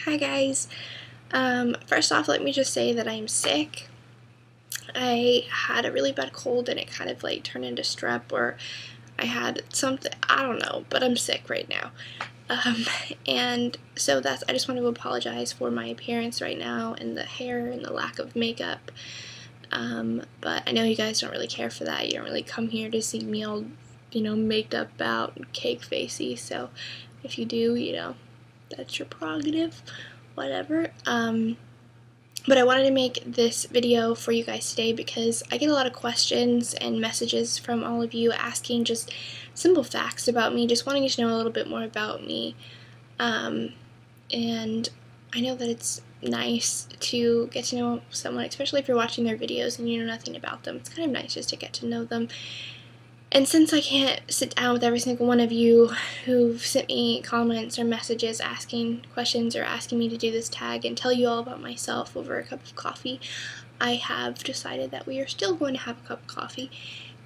Hi guys. First off, let me just say that I'm sick. I had a really bad cold and it kind of like turned into strep, or I had something, I don't know, but I'm sick right now. Um, and so I just want to apologize for my appearance right now and the hair and the lack of makeup. But I know you guys don't really care for that. You don't really come here to see me all, maked up out and cake facey. So if you do, that's your prerogative, whatever. But I wanted to make this video for you guys today because I get a lot of questions and messages from all of you asking just simple facts about me, just wanting to know a little bit more about me. And I know that it's nice to get to know someone, especially if you're watching their videos and you know nothing about them. It's kind of nice just to get to know them. And since I can't sit down with every single one of you who've sent me comments or messages asking questions or asking me to do this tag and tell you all about myself over a cup of coffee, I have decided that we are still going to have a cup of coffee,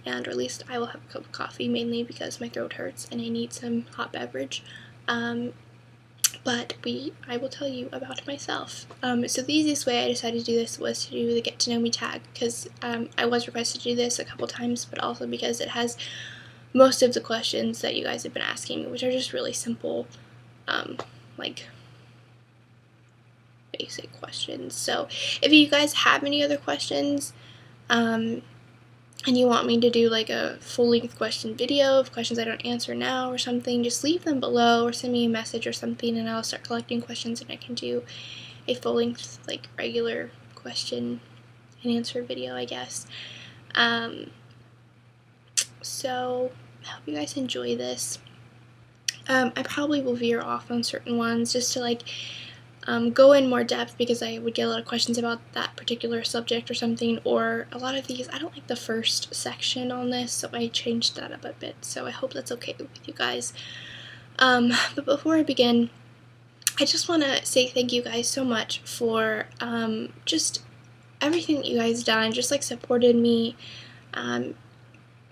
or at least I will have a cup of coffee, mainly because my throat hurts and I need some hot beverage. But I will tell you about myself. So the easiest way I decided to do this was to do the get to know me tag, because I was requested to do this a couple times, but also because it has most of the questions that you guys have been asking me, which are just really simple, like basic questions. So if you guys have any other questions, and you want me to do like a full-length question video of questions I don't answer now or something, just leave them below or send me a message or something and I'll start collecting questions and I can do a full-length, like, regular question and answer video, I guess. So I hope you guys enjoy this. I probably will veer off on certain ones just to go in more depth, because I would get a lot of questions about that particular subject or something, or a lot of these, I don't like the first section on this, so I changed that up a bit, so I hope that's okay with you guys. But before I begin, I just want to say thank you guys so much for just everything that you guys done, just supported me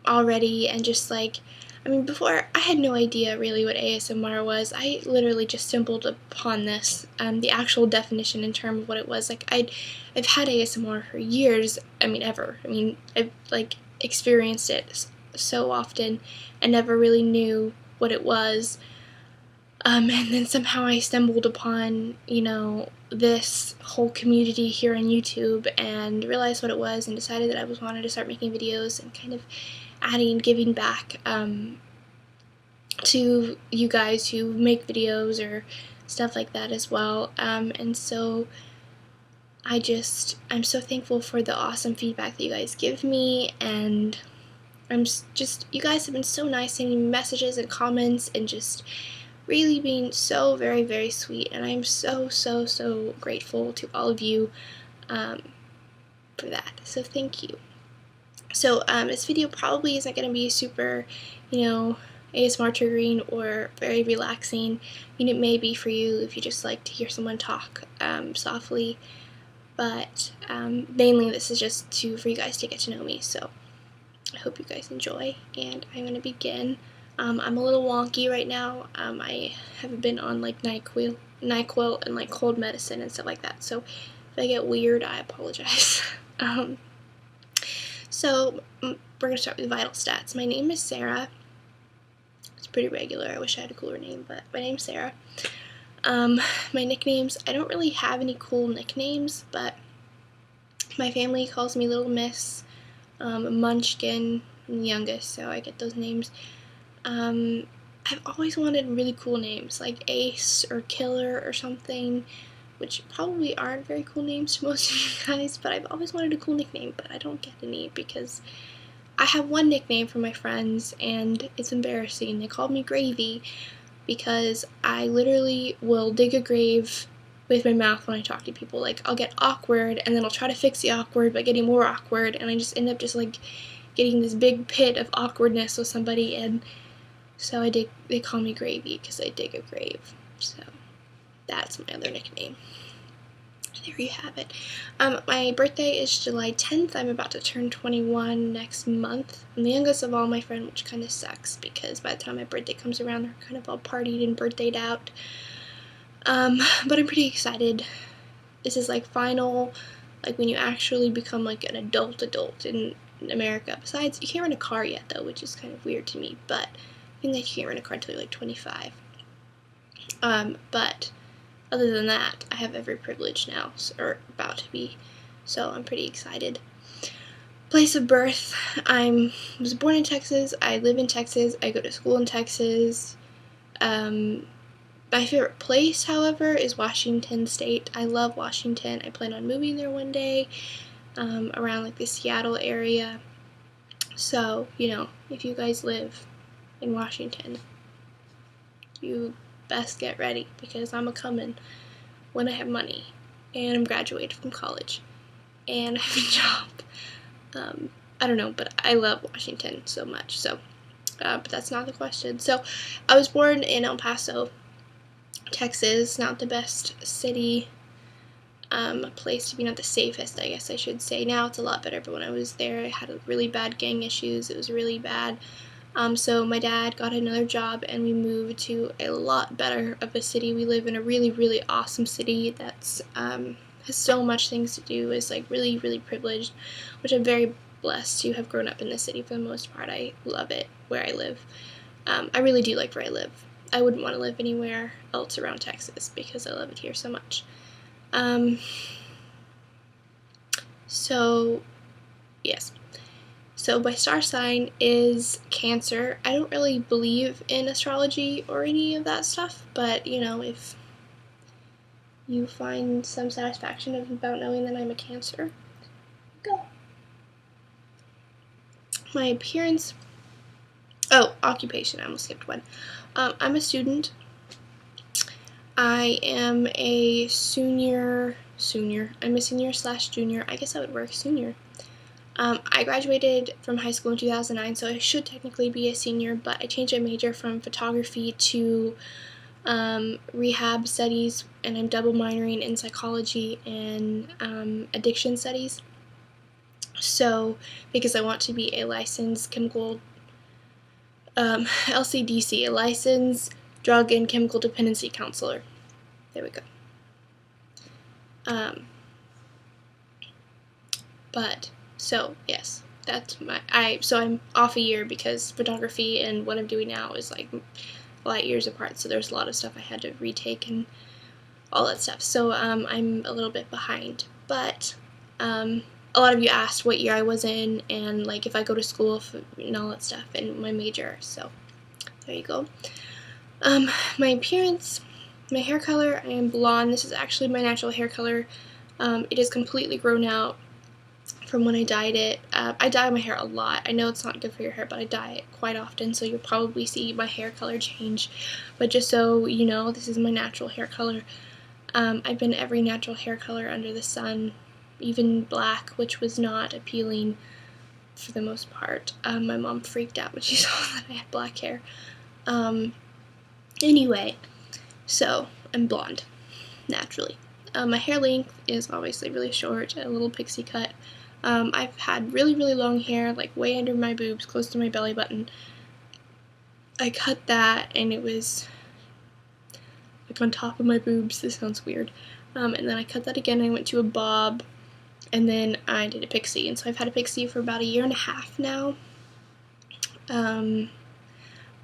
already, and just before, I had no idea really what ASMR was. I literally just stumbled upon this, the actual definition in terms of what it was. I've had ASMR for years, ever. I've experienced it so often and never really knew what it was. And then somehow I stumbled upon, this whole community here on YouTube and realized what it was and decided that I wanted to start making videos and kind of giving back to you guys who make videos or stuff like that as well. And so I'm so thankful for the awesome feedback that you guys give me, and you guys have been so nice, sending me messages and comments and just really being so very, very sweet, and I'm so, so, so grateful to all of you for that. So thank you. So this video probably isn't going to be super, ASMR triggering or very relaxing. It may be for you if you just like to hear someone talk softly, but mainly this is just for you guys to get to know me. So I hope you guys enjoy, and I'm going to begin. I'm a little wonky right now. I have been on NyQuil and cold medicine and stuff like that, so if I get weird, I apologize. So we're going to start with vital stats. My name is Sarah. It's pretty regular. I wish I had a cooler name, but my name's Sarah. My nicknames, I don't really have any cool nicknames, but my family calls me Little Miss, Munchkin, I'm the youngest, so I get those names. I've always wanted really cool names, like Ace or Killer or something, which probably aren't very cool names to most of you guys, but I've always wanted a cool nickname, but I don't get any because I have one nickname for my friends, and it's embarrassing. They call me Gravy because I literally will dig a grave with my mouth when I talk to people. I'll get awkward, and then I'll try to fix the awkward by getting more awkward, and I just end up getting this big pit of awkwardness with somebody, and so they call me Gravy because I dig a grave. So that's my other nickname. There you have it. My birthday is July 10th. I'm about to turn 21 next month. I'm the youngest of all my friends, which kind of sucks because by the time my birthday comes around, they're kind of all partied and birthdayed out. But I'm pretty excited. This is like final, like when you actually become like an adult in America. Besides, you can't rent a car yet though, which is kind of weird to me, but I think that you can't rent a car until you're like 25. But other than that, I have every privilege now, or about to be, so I'm pretty excited. Place of birth, I was born in Texas, I live in Texas, I go to school in Texas. My favorite place, however, is Washington State. I love Washington. I plan on moving there one day, around like the Seattle area. So, you know, if you guys live in Washington, you best get ready, because I'm a-coming when I have money and I'm graduated from college and I have a job. I don't know, but I love Washington so much. So, but that's not the question. So, I was born in El Paso, Texas. Not the best city, place to be, not the safest, I guess I should say. Now it's a lot better, but when I was there, I had really bad gang issues. It was really bad. So my dad got another job and we moved to a lot better of a city. We live in a really, really awesome city that's has so much things to do. Is like really, really privileged, which I'm very blessed to have grown up in the city for the most part. I love it where I live. I really do like where I live. I wouldn't want to live anywhere else around Texas because I love it here so much. So, yes. So my star sign is Cancer. I don't really believe in astrology or any of that stuff, but you know, if you find some satisfaction about knowing that I'm a Cancer, go. My appearance, occupation, I almost skipped one. I'm a student. I am a senior. I'm a senior/junior. I guess I would work senior. I graduated from high school in 2009, so I should technically be a senior, but I changed my major from photography to rehab studies, and I'm double minoring in psychology and addiction studies. So, because I want to be a licensed chemical, LCDC, a licensed drug and chemical dependency counselor. There we go. But, so, yes, that's so I'm off a year because photography and what I'm doing now is like light years apart, so there's a lot of stuff I had to retake and all that stuff. So, I'm a little bit behind, but, a lot of you asked what year I was in and like if I go to school and all that stuff and my major, so there you go. My appearance, my hair color, I am blonde. This is actually my natural hair color. It is completely grown out from when I dyed it. I dye my hair a lot. I know it's not good for your hair, but I dye it quite often, so you'll probably see my hair color change. But just so you know, this is my natural hair color. I've been every natural hair color under the sun, even black, which was not appealing for the most part. My mom freaked out when she saw that I had black hair. Anyway, so I'm blonde, naturally. My hair length is obviously really short, a little pixie cut. I've had really, really long hair, like way under my boobs, close to my belly button. I cut that and it was like on top of my boobs. This sounds weird. And then I cut that again. I went to a bob and then I did a pixie. And so I've had a pixie for about 1.5 years now.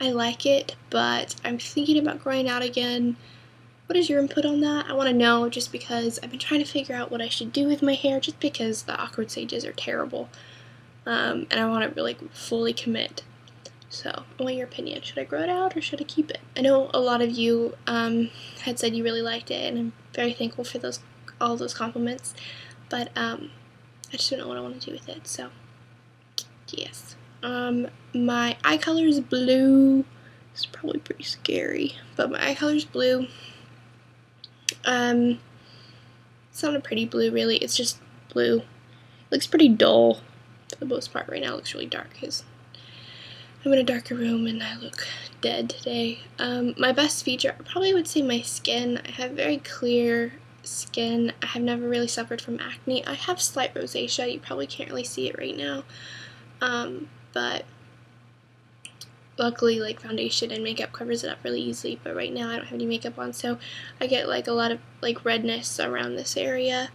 I like it, but I'm thinking about growing out again. What is your input on that? I want to know, just because I've been trying to figure out what I should do with my hair, just because the awkward stages are terrible. And I want to really fully commit. So, I want your opinion. Should I grow it out or should I keep it? I know a lot of you had said you really liked it, and I'm very thankful for all those compliments. But I just don't know what I want to do with it. So, yes. My eye color is blue. It's probably pretty scary, but my eye color is blue. It's not a pretty blue, really. It's just blue. It looks pretty dull for the most part right now. It looks really dark because I'm in a darker room and I look dead today. My best feature, I probably would say my skin. I have very clear skin. I have never really suffered from acne. I have slight rosacea. You probably can't really see it right now. But luckily, like, foundation and makeup covers it up really easily, but right now I don't have any makeup on, so I get, like, a lot of, like, redness around this area.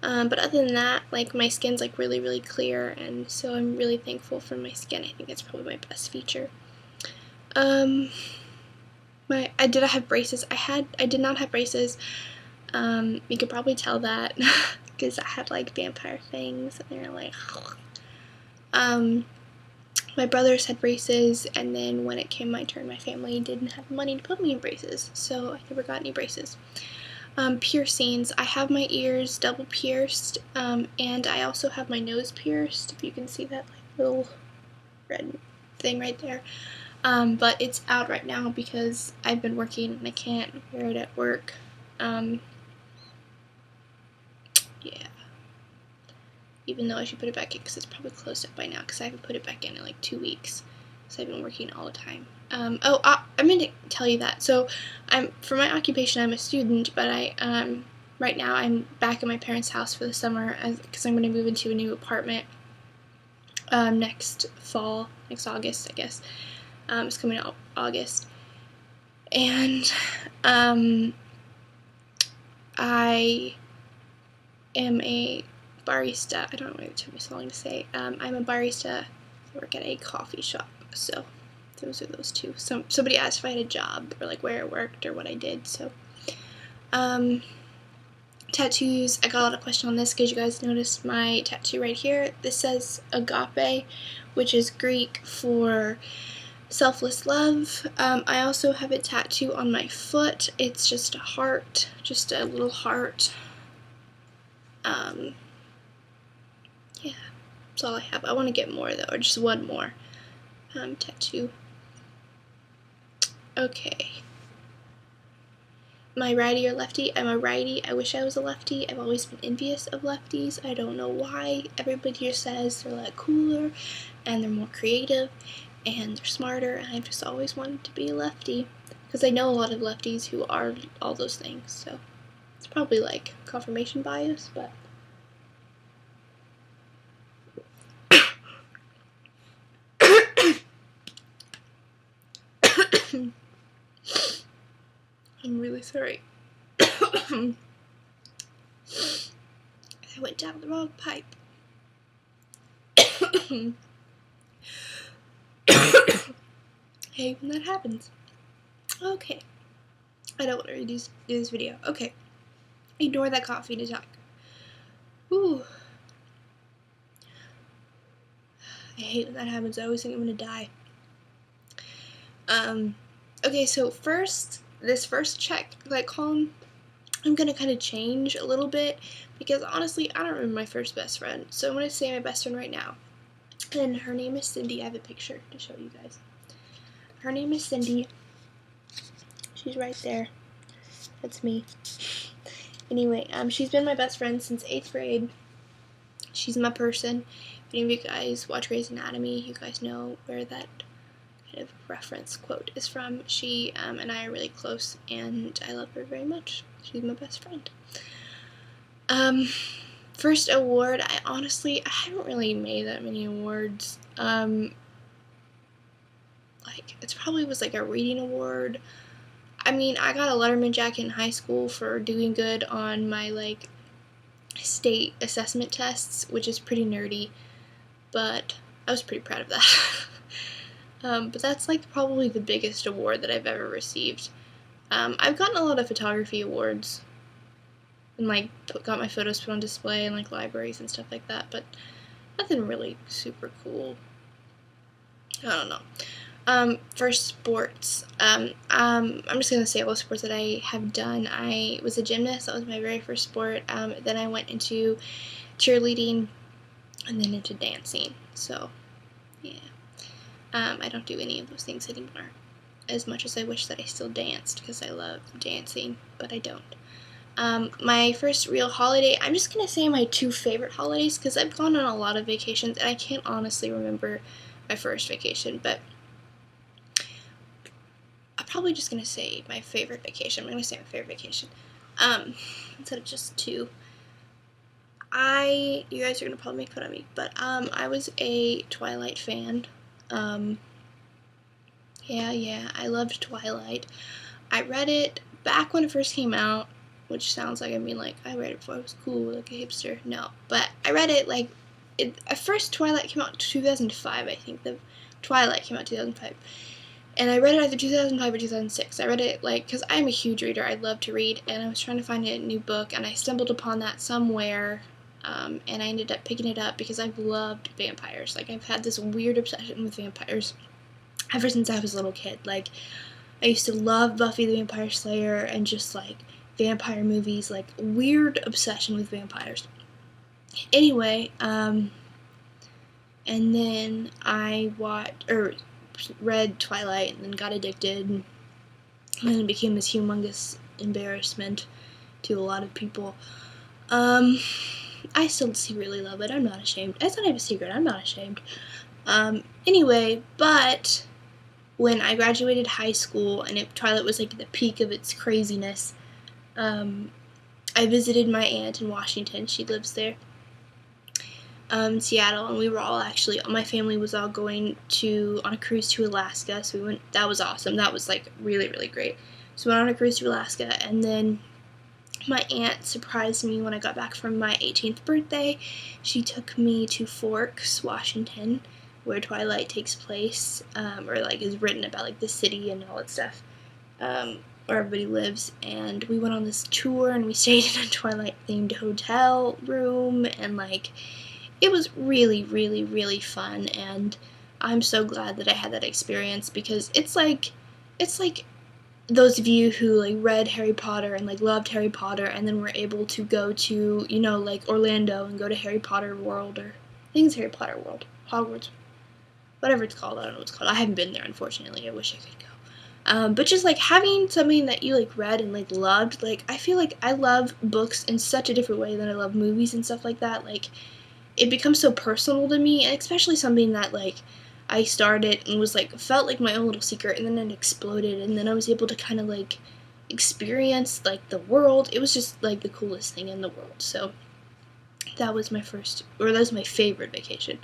But other than that, like, my skin's, like, really, really clear, and so I'm really thankful for my skin. I think that's probably my best feature. I did have braces. I did not have braces. You could probably tell that because I had, like, vampire fangs, and they were like, my brothers had braces, and then when it came my turn, my family didn't have money to put me in braces, so I never got any braces. Piercings. I have my ears double pierced, and I also have my nose pierced, if you can see that, like, little red thing right there. But it's out right now because I've been working and I can't wear it at work. Yeah. Even though I should put it back in because it's probably closed up by now because I haven't put it back in like 2 weeks. So I've been working all the time. I meant to tell you that. So for my occupation, I'm a student, but right now I'm back at my parents' house for the summer because I'm going to move into a new apartment next fall, next August, I guess. It's coming out August. And I am a barista. I don't know why it took me so long to say. I'm a barista. I work at a coffee shop. So those are those two. Somebody asked if I had a job or like where I worked or what I did. So tattoos. I got a lot of questions on this because you guys noticed my tattoo right here. This says agape, which is Greek for selfless love. I also have a tattoo on my foot. It's just a heart, just a little heart. Yeah, that's all I have. I want to get more though, or just one more tattoo. Okay. Am I righty or lefty? I'm a righty. I wish I was a lefty. I've always been envious of lefties. I don't know why. Everybody here says they're like cooler and they're more creative and they're smarter, and I've just always wanted to be a lefty because I know a lot of lefties who are all those things, so it's probably like confirmation bias, but I'm really sorry. I went down the wrong pipe. Hey, when that happens. Okay. I don't want to do this video. Okay. Ignore that coffee to talk. Ooh. I hate when that happens. I always think I'm gonna die. Okay, so this first check that column, I'm gonna kind of change a little bit because honestly, I don't remember my first best friend. So I'm gonna say my best friend right now. And her name is Cindy. I have a picture to show you guys. Her name is Cindy. She's right there. That's me. Anyway, she's been my best friend since 8th grade. She's my person. If any of you guys watch Grey's Anatomy, you guys know where that kind of reference quote is from. She and I are really close, and I love her very much. She's my best friend. First award, I haven't really made that many awards. Like, it probably was like a reading award. I mean, I got a Letterman jacket in high school for doing good on my, like, state assessment tests, which is pretty nerdy, but I was pretty proud of that. But that's, like, probably the biggest award that I've ever received. I've gotten a lot of photography awards, and, like, got my photos put on display in, like, libraries and stuff like that, but nothing really super cool. I don't know. For sports, I'm just going to say all the sports that I have done. I was a gymnast. That was my very first sport. Then I went into cheerleading and then into dancing. So, yeah. I don't do any of those things anymore, as much as I wish that I still danced because I love dancing, but I don't. My first real holiday, I'm just going to say my 2 favorite holidays because I've gone on a lot of vacations and I can't honestly remember my first vacation, but I'm probably just going to say my favorite vacation. I'm going to say my favorite vacation instead of just 2. You guys are going to probably make fun of me, but I was a Twilight fan. Yeah, I loved Twilight. I read it back when it first came out, which sounds like I mean like I read it before I was cool, like a hipster. No, but I read it like at first Twilight came out in 2005. I think the Twilight came out in 2005, and I read it either 2005 or 2006. I read it like because I'm a huge reader. I love to read, and I was trying to find a new book, and I stumbled upon that somewhere. And I ended up picking it up because I've loved vampires. Like, I've had this weird obsession with vampires ever since I was a little kid. Like, I used to love Buffy the Vampire Slayer and just, like, vampire movies. Like, weird obsession with vampires. Anyway, and then I read Twilight and then got addicted. And then it became this humongous embarrassment to a lot of people. I still secretly love it. I'm not ashamed. It's not even a secret. I'm not ashamed. Anyway, but when I graduated high school and Twilight was like the peak of its craziness, I visited my aunt in Washington. She lives there, in Seattle, and we were all my family was all going on a cruise to Alaska. So we went. That was awesome. That was like really, really great. So we went on a cruise to Alaska, and then my aunt surprised me when I got back from my 18th birthday. She took me to Forks, Washington, where Twilight takes place, or like is written about like the city and all that stuff, where everybody lives. And we went on this tour and we stayed in a Twilight themed hotel room, and like it was really, really, really fun. And I'm so glad that I had that experience because it's like those of you who like read Harry Potter and like loved Harry Potter and then were able to go to, like Orlando and go to Harry Potter World, or I think it's Harry Potter World, Hogwarts, whatever it's called. I don't know what it's called. I haven't been there, unfortunately. I wish I could go. But just like having something that you like read and like loved, like I feel like I love books in such a different way than I love movies and stuff like that. Like it becomes so personal to me, and especially something that like I started and was like felt like my own little secret, and then it exploded, and then I was able to kind of like experience like the world. It was just like the coolest thing in the world. So that was my favorite vacation.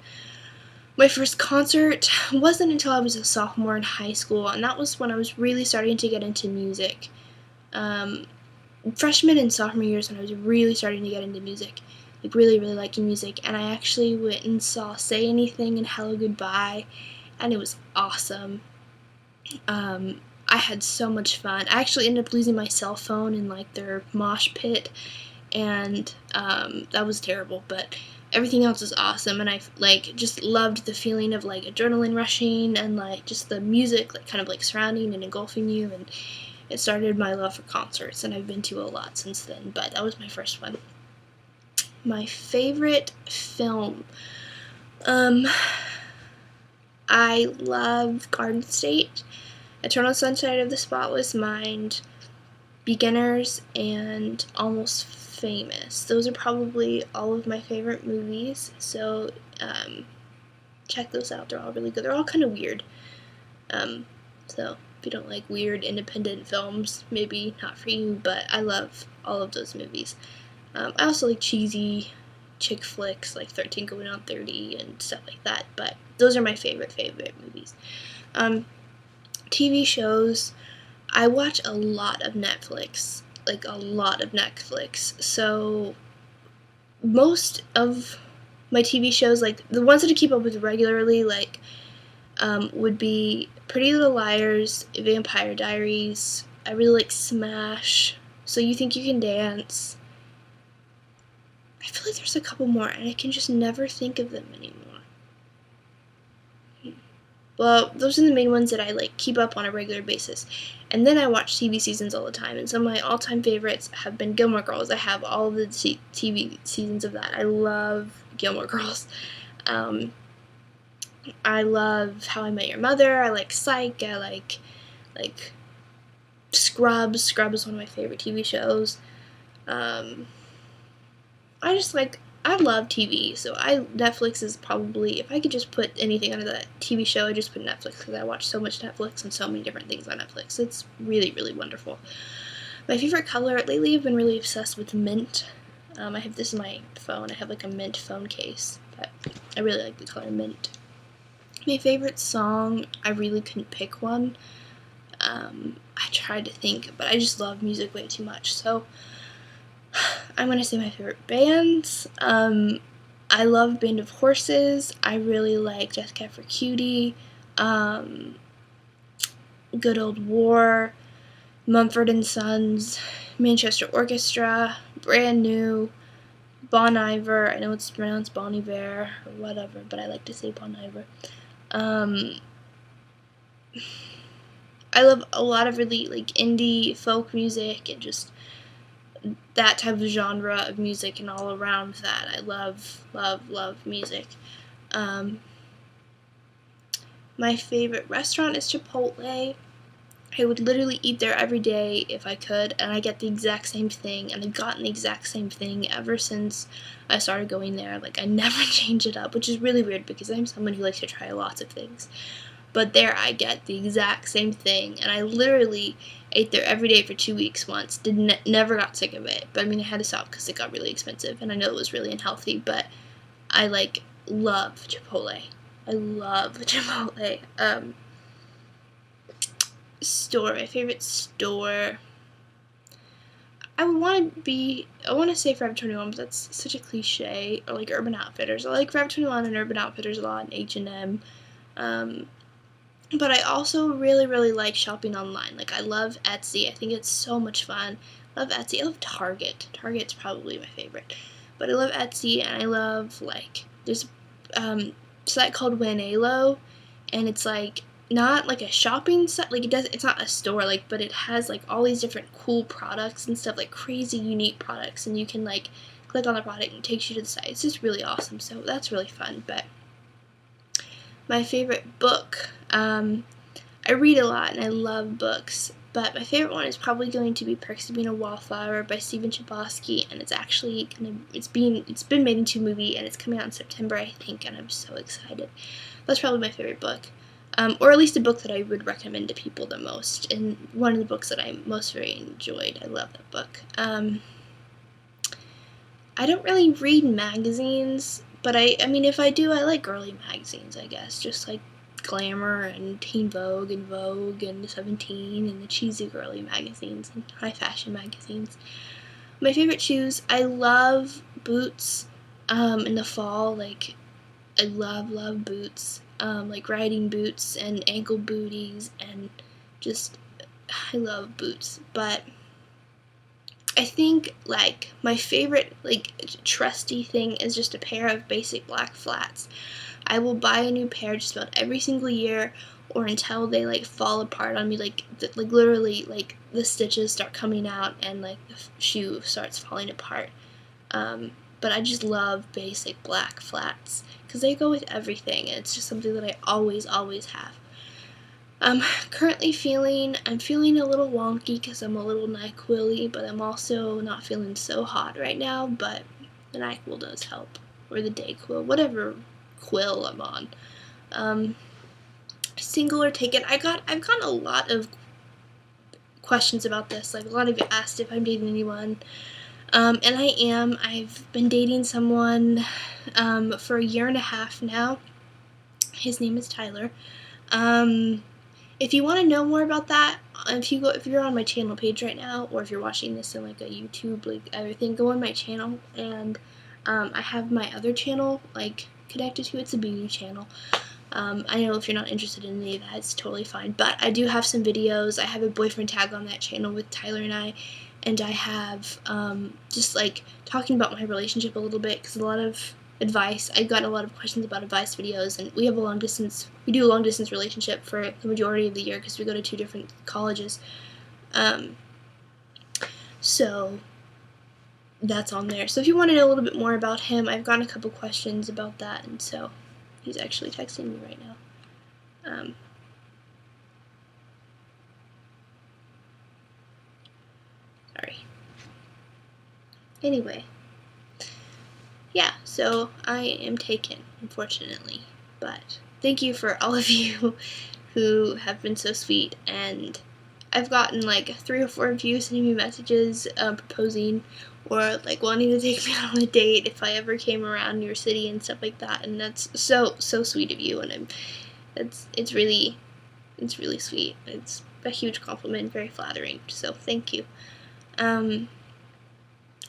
My first concert wasn't until I was a sophomore in high school, and that was when I was really starting to get into music. Freshman and sophomore years when I was really starting to get into music. Like really, really liking music, and I actually went and saw Say Anything and Hello Goodbye, and it was awesome. I had so much fun. I actually ended up losing my cell phone in like their mosh pit, and that was terrible, but everything else was awesome, and I like just loved the feeling of like adrenaline rushing and like just the music like kind of like surrounding and engulfing you, and it started my love for concerts, and I've been to a lot since then, but that was my first one. My favorite film. I love Garden State, Eternal Sunshine of the Spotless Mind, Beginners, and Almost Famous. Those are probably all of my favorite movies, so check those out. They're all really good. They're all kind of weird. So if you don't like weird independent films, maybe not for you, but I love all of those movies. I also like cheesy chick flicks like 13 Going on 30 and stuff like that, but those are my favorite movies. TV shows, I watch a lot of Netflix, so most of my TV shows, like the ones that I keep up with regularly, like would be Pretty Little Liars, Vampire Diaries. I really like Smash, So You Think You Can Dance. I feel like there's a couple more, and I can just never think of them anymore. Well, those are the main ones that I like keep up on a regular basis. And then I watch TV seasons all the time, and some of my all-time favorites have been Gilmore Girls. I have all of the TV seasons of that. I love Gilmore Girls. I love How I Met Your Mother. I like Psych. I like Scrubs. Scrubs is one of my favorite TV shows. I love TV, so Netflix is probably, if I could just put anything under that TV show, I just put Netflix, because I watch so much Netflix and so many different things on Netflix. It's really, really wonderful. My favorite color, lately I've been really obsessed with mint. I have this in my phone. I have like a mint phone case, but I really like the color mint. My favorite song, I really couldn't pick one. I tried to think, but I just love music way too much. So I'm gonna say my favorite bands. I love Band of Horses. I really like Death Cab for Cutie. Good Old War, Mumford & Sons, Manchester Orchestra, Brand New, Bon Iver. I know it's pronounced Bon Iver or whatever, but I like to say Bon Iver. I love a lot of really like indie folk music and just that type of genre of music, and all around that I love music. My favorite restaurant is Chipotle. I would literally eat there every day if I could, and I get the exact same thing, and I've gotten the exact same thing ever since I started going there. Like, I never change it up, which is really weird because I'm someone who likes to try lots of things. But there I get the exact same thing, and I literally ate there every day for 2 weeks once. Never got sick of it, but I mean, I had to stop because it got really expensive, and I know it was really unhealthy, but I, like, love Chipotle. I love Chipotle. My favorite store. I want to say Forever 21, but that's such a cliche. Or like Urban Outfitters. I like Forever 21 and Urban Outfitters a lot, and H&M. But I also really like shopping online. Like, I love Etsy. I think it's so much fun. I love Etsy. I love Target. Target's probably my favorite. But I love Etsy, and I love, like, there's a site called Wanelo, and it's like not like a shopping site, like it's not a store, like, but it has like all these different cool products and stuff, like crazy unique products, and you can like click on the product and it takes you to the site. It's just really awesome, so that's really fun. But my favorite book, I read a lot and I love books, but my favorite one is probably going to be Perks of Being a Wallflower by Stephen Chbosky, and it's been made into a movie, and it's coming out in September, I think, and I'm so excited. That's probably my favorite book. Or at least a book that I would recommend to people the most, and one of the books that I most very enjoyed. I love that book. I don't really read magazines, but I mean, if I do, I like girly magazines, I guess, just like Glamour and Teen Vogue and 17 and the cheesy girly magazines and high fashion magazines. My favorite shoes, I love boots in the fall. Like, I love boots, like riding boots and ankle booties, and just, I love boots. But I think, like, my favorite, like, trusty thing is just a pair of basic black flats. I will buy a new pair just about every single year, or until they, like, fall apart on me, like literally, like, the stitches start coming out and, like, the shoe starts falling apart. But I just love basic black flats because they go with everything, and it's just something that I always have. I'm feeling a little wonky because I'm a little NyQuil-y, but I'm also not feeling so hot right now, but the NyQuil does help, or the DayQuil, whatever quill I'm on. Single or taken, I've gotten a lot of questions about this. Like, a lot of you asked if I'm dating anyone. And I am. I've been dating someone for 1.5 years now. His name is Tyler. If you want to know more about that, if you're on my channel page right now, or if you're watching this in like a YouTube, like everything, go on my channel, and I have my other channel like connected to it. It's a beauty channel. I know if you're not interested in any of that, it's totally fine. But I do have some videos. I have a boyfriend tag on that channel with Tyler and I have just like talking about my relationship a little bit, because a lot of advice, I got a lot of questions about advice videos, and we do a long distance relationship for the majority of the year because we go to 2 different colleges. So that's on there. So if you want to know a little bit more about him, I've gotten a couple questions about that, and so he's actually texting me right now. Sorry. Anyway. Yeah, so I am taken, unfortunately. But thank you for all of you who have been so sweet, and I've gotten like 3 or 4 of you sending me messages proposing, or like wanting to take me out on a date if I ever came around your city and stuff like that, and that's so sweet of you, and It's really sweet. It's a huge compliment, very flattering. So thank you.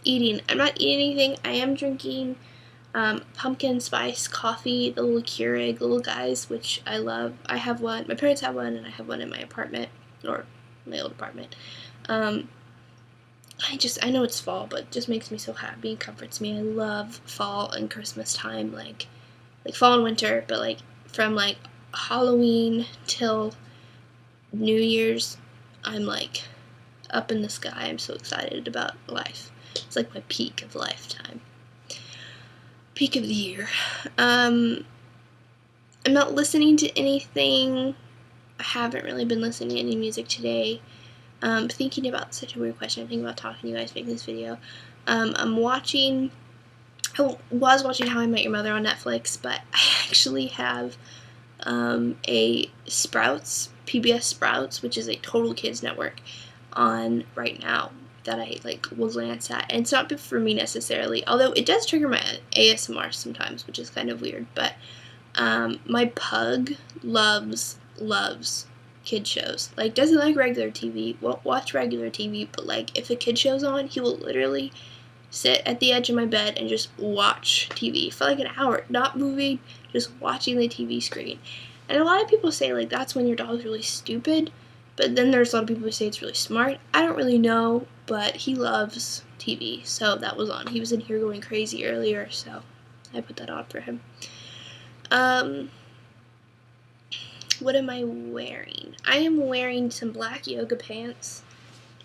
Eating. I'm not eating anything. I am drinking pumpkin spice coffee, the little Keurig little guys, which I love. I have one. My parents have one, and I have one in my apartment, or my old apartment. I know it's fall, but it just makes me so happy and comforts me. I love fall and Christmas time, like fall and winter, but like from like Halloween till New Year's, I'm like up in the sky. I'm so excited about life. It's like my peak of lifetime. Peak of the year. I'm not listening to anything. I haven't really been listening to any music today. Thinking about such a weird question. I'm thinking about talking to you guys, making this video. I was watching How I Met Your Mother on Netflix, but I actually have a Sprouts, PBS Sprouts, which is a total kids network, on right now that I will glance at. And it's not good for me necessarily, although it does trigger my ASMR sometimes, which is kind of weird. But my pug loves kid shows. Doesn't like regular TV, won't watch regular TV, but if a kid show's on, he will literally sit at the edge of my bed and just watch TV for an hour, not moving, just watching the TV screen. And a lot of people say that's when your dog's really stupid, but then there's a lot of people who say it's really smart. I don't really know, but he loves TV, so that was on. He was in here going crazy earlier, so I put that on for him. What am I wearing? I am wearing some black yoga pants,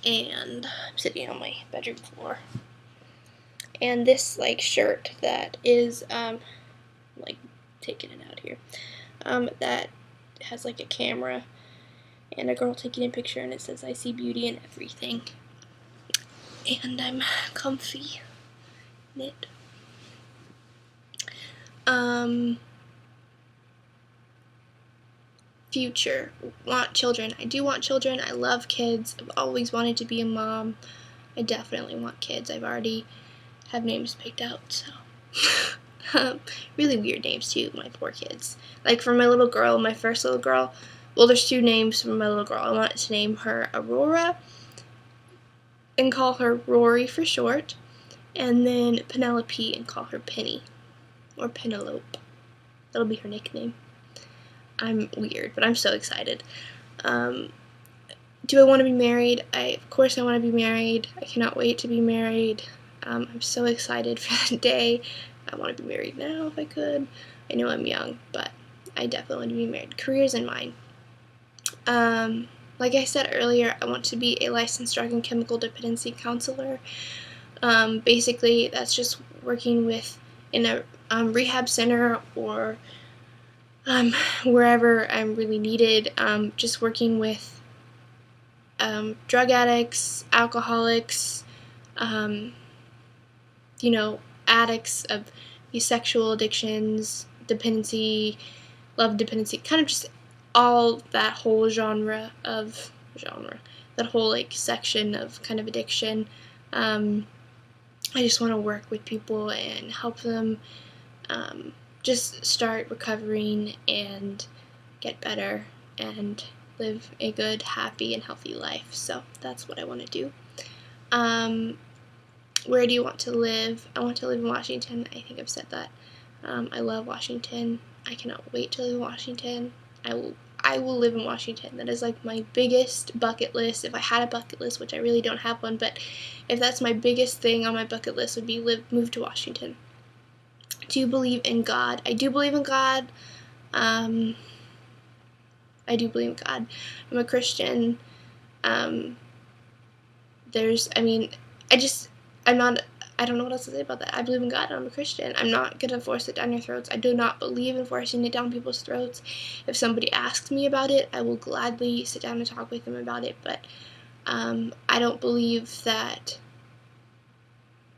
and I'm sitting on my bedroom floor. And this shirt that is taking it out here. That has a camera and a girl taking a picture, and it says I see beauty in everything. And I'm comfy knit. Future. Want children. I do want children. I love kids. I've always wanted to be a mom. I definitely want kids. I've already have names picked out, so really weird names too, my poor kids. For my little girl, my first little girl, well, there's two names for my little girl. I wanted to name her Aurora and call her Rory for short, and then Penelope and call her Penny, or Penelope. That'll be her nickname. I'm weird, but I'm so excited. Do I want to be married? Of course I want to be married. I cannot wait to be married. I'm so excited for the day. I want to be married now if I could. I know I'm young, but I definitely want to be married. Careers in mind. Like I said earlier, I want to be a licensed drug and chemical dependency counselor. Basically, that's just working in a rehab center or wherever I'm really needed. Just working with drug addicts, alcoholics, addicts of these sexual addictions, dependency, love dependency, kind of just all that whole that whole section of kind of addiction. I just want to work with people and help them just start recovering and get better and live a good, happy, and healthy life. So that's what I want to do. Where do you want to live? I want to live in Washington. I think I've said that. I love Washington. I cannot wait to live in Washington. I will live in Washington. That is my biggest bucket list. If I had a bucket list, which I really don't have one, but if that's my biggest thing on my bucket list, would be move to Washington. Do you believe in God? I do believe in God. I do believe in God. I'm a Christian. I don't know what else to say about that. I believe in God, and I'm a Christian. I'm not going to force it down your throats. I do not believe in forcing it down people's throats. If somebody asks me about it, I will gladly sit down and talk with them about it, but I don't believe that.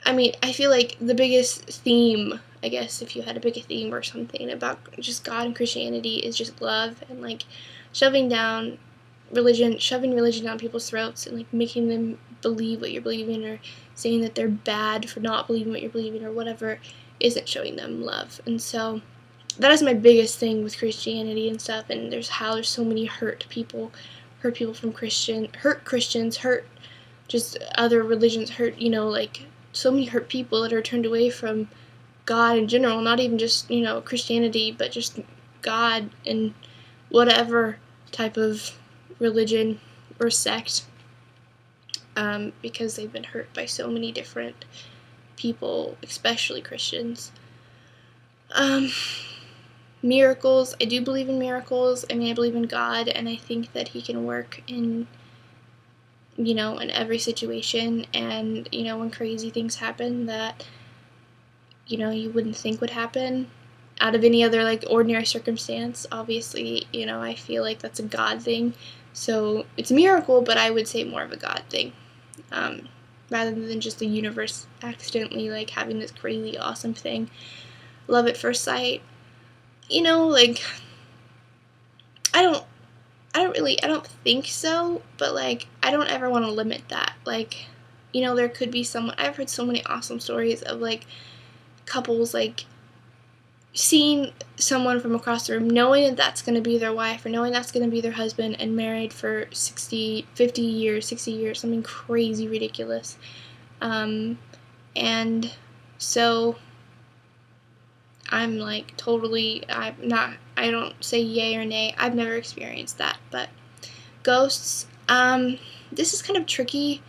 I feel the biggest theme, I guess, if you had a bigger theme or something about just God and Christianity, is just love and shoving religion down people's throats and making them believe what you're believing, or saying that they're bad for not believing what you're believing or whatever, isn't showing them love. And so that is my biggest thing with Christianity and stuff, and there's so many hurt people from hurt Christians, hurt just other religions, hurt, like, so many hurt people that are turned away from God in general, not even just, Christianity, but just God and whatever type of religion or sect, because they've been hurt by so many different people, especially Christians. Miracles, I do believe in miracles. I mean, I believe in God, and I think that He can work in every situation, and, when crazy things happen that, you wouldn't think would happen out of any other, like, ordinary circumstance, obviously, I feel like that's a God thing. So it's a miracle, but I would say more of a God thing, rather than just the universe accidentally, like, having this crazy awesome thing. Love at first sight, like, I don't think so, but, like, I don't ever want to limit that. Like, there could be someone, I've heard so many awesome stories of, like, couples, like, seeing someone from across the room, knowing that that's going to be their wife, or knowing that's going to be their husband, and married for 60 years, something crazy ridiculous. And so I'm like, totally, I don't say yay or nay. I've never experienced that. But ghosts, this is kind of tricky.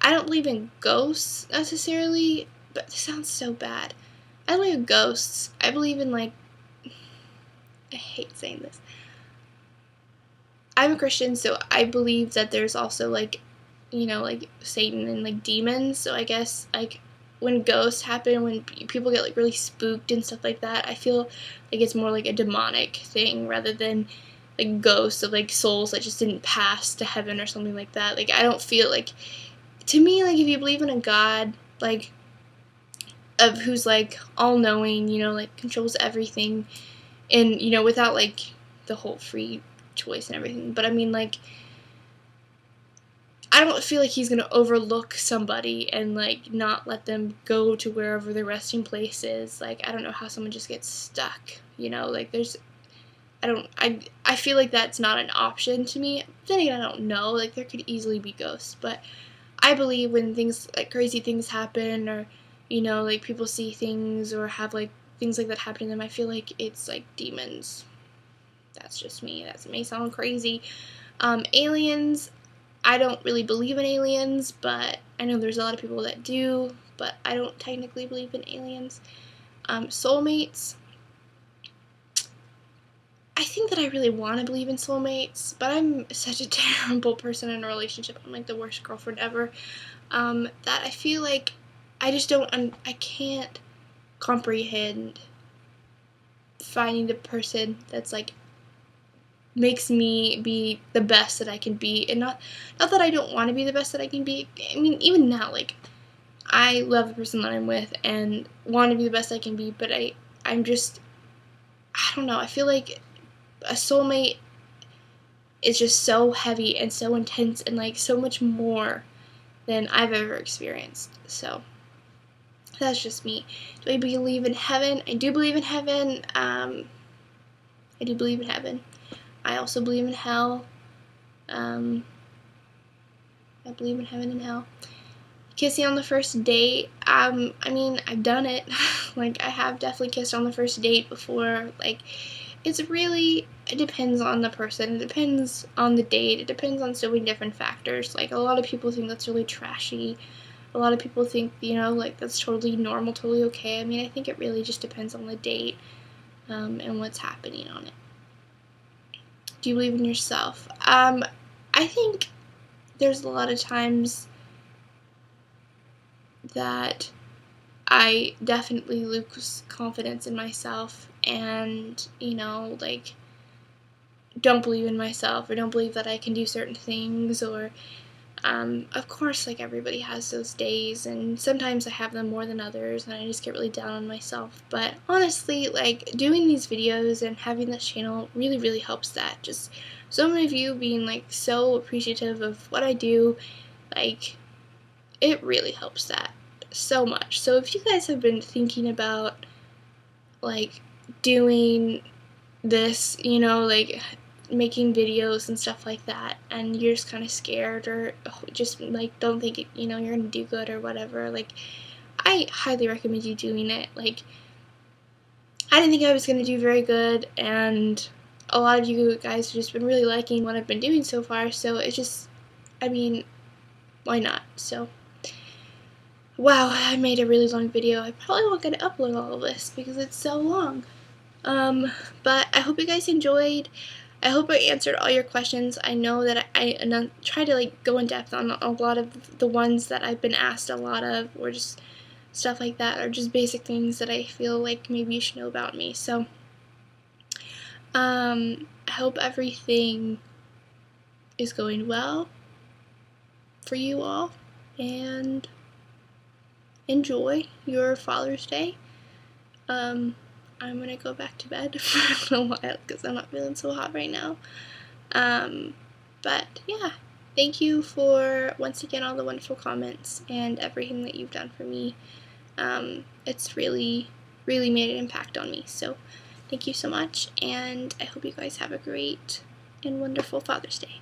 I don't believe in ghosts necessarily, but this sounds so bad. I believe in ghosts. I believe in, like, I hate saying this. I'm a Christian, so I believe that there's also, like, like, Satan and, like, demons. So I guess, like, when ghosts happen, when people get, like, really spooked and stuff like that, I feel like it's more like a demonic thing rather than, like, ghosts of, like, souls that just didn't pass to heaven or something like that. Like, I don't feel like, to me, like, if you believe in a God, like, of who's, like, all-knowing, like, controls everything, and, without, like, the whole free choice and everything, but I mean, like, I don't feel like He's gonna overlook somebody and, like, not let them go to wherever their resting place is. Like, I don't know how someone just gets stuck, like, I feel like that's not an option to me. Then again, I don't know, like, there could easily be ghosts, but I believe when things, like, crazy things happen, or, like, people see things or have, like, things like that happen to them, I feel like it's, like, demons. That's just me. That may sound crazy. Aliens, I don't really believe in aliens, but I know there's a lot of people that do, but I don't technically believe in aliens. Soulmates, I think that I really want to believe in soulmates, but I'm such a terrible person in a relationship. I'm, like, the worst girlfriend ever, that I feel like I just I can't comprehend finding the person that's, like, makes me be the best that I can be, and not that I don't want to be the best that I can be. I mean, even now, like, I love the person that I'm with and want to be the best I can be, but I'm just, I don't know, I feel like a soulmate is just so heavy and so intense and, like, so much more than I've ever experienced. So that's just me. Do I believe in heaven? I do believe in heaven. I do believe in heaven. I also believe in hell. I believe in heaven and hell. Kissing on the first date. I mean, I've done it. Like, I have definitely kissed on the first date before. Like, it depends on the person. It depends on the date. It depends on so many different factors. Like, a lot of people think that's really trashy. A lot of people think, like, that's totally normal, totally okay. I mean, I think it really just depends on the date, and what's happening on it. Do you believe in yourself? I think there's a lot of times that I definitely lose confidence in myself and, like, don't believe in myself, or don't believe that I can do certain things, or, of course, like, everybody has those days, and sometimes I have them more than others, and I just get really down on myself. But honestly, like, doing these videos and having this channel really, really helps that. Just so many of you being, like, so appreciative of what I do, like, it really helps that so much. So if you guys have been thinking about, like, doing this, you know, like making videos and stuff like that, and you're just kind of scared, or just like don't think it, you know, you're gonna do good or whatever, like I highly recommend you doing it. Like, I didn't think I was gonna do very good, and a lot of you guys have just been really liking what I've been doing so far, so it's just, I mean, why not? So wow, I made a really long video. I probably won't get to upload all of this because it's so long. But I hope you guys enjoyed. I hope I answered all your questions. I know that I try to like go in depth on a lot of the ones that I've been asked a lot of, or just stuff like that, or just basic things that I feel like maybe you should know about me. So I hope everything is going well for you all, and enjoy your Father's Day. I'm gonna go back to bed for a while because I'm not feeling so hot right now. But yeah, thank you for, once again, all the wonderful comments and everything that you've done for me. It's really, really made an impact on me. So thank you so much, and I hope you guys have a great and wonderful Father's Day.